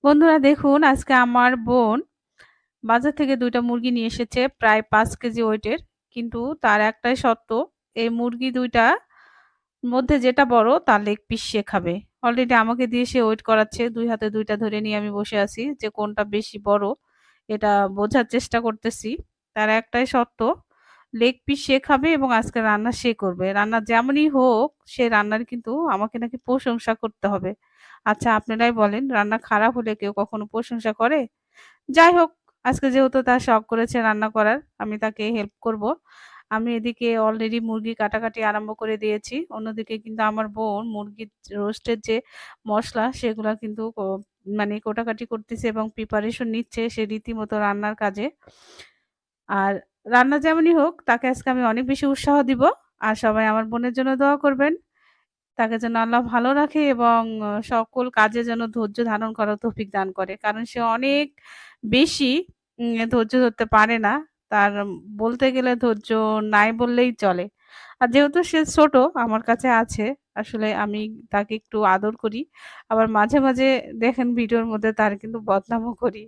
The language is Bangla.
বন্ধুরা দেখুন, আজকে আমার বোন বাজার থেকে ২ টা মুরগি নিয়ে এসেছে প্রায় ৫ কেজি ওয়েটের। কিন্তু তার একটাই শর্ত, এই মুরগি ২ টা মধ্যে যেটা বড় তার লেগ পিস সে খাবে। অলরেডি আমাকে দিয়ে সে ওয়েট করাচ্ছে। ২ হাতে ২ টা ধরে নিয়ে আমি বসে আছি যে কোনটা বেশি বড় এটা বোঝার চেষ্টা করতেছি। তার একটাই শর্ত, লেগ পিস সে খাবে এবং আজকে রান্না সে করবে। রান্না যেমনই হোক সে রান্নার কিন্তু আমাকে নাকি প্রশংসা করতে হবে। আচ্ছা আপনারাই বলেন রান্না খারাপ হলে কেউ কখনো প্রশংসা করে? যাই হোক, আজকে যেহেতু তার শখ করেছে রান্না করার, আমি তাকে হেল্প করব। আমি এদিকে অলরেডি মুরগি কাটাকাটি আরম্ভ করে দিয়েছি। অন্যদিকে কিন্তু আমার বোন মুরগির রোস্টের যে মসলা সেগুলা কিন্তু মানে কোটাকাটি করতেছে এবং প্রিপারেশন নিচ্ছে সে রীতিমতো রান্নার কাজে। আর রান্না যেমনই হোক তাকে আজকে আমি অনেক বেশি উৎসাহ দিব। আর সবাই আমার বোনের জন্য দোয়া করবেন। তাকে যেন আল্লাহ ভালো রাখে এবং সকল কাজে যেন ধৈর্য ধারণ করার তৌফিক দান করে। কারণ সে অনেক বেশি ধৈর্য ধরতে পারে না। তার বলতে গেলে ধৈর্য নাই বললেই চলে। আর যেহেতু সে ছোট আমার কাছে আছে, আসলে আমি তাকে একটু আদর করি। আবার মাঝে, মাঝে দেখেন ভিডিওর মধ্যে তার কিন্তু বদনামও করি।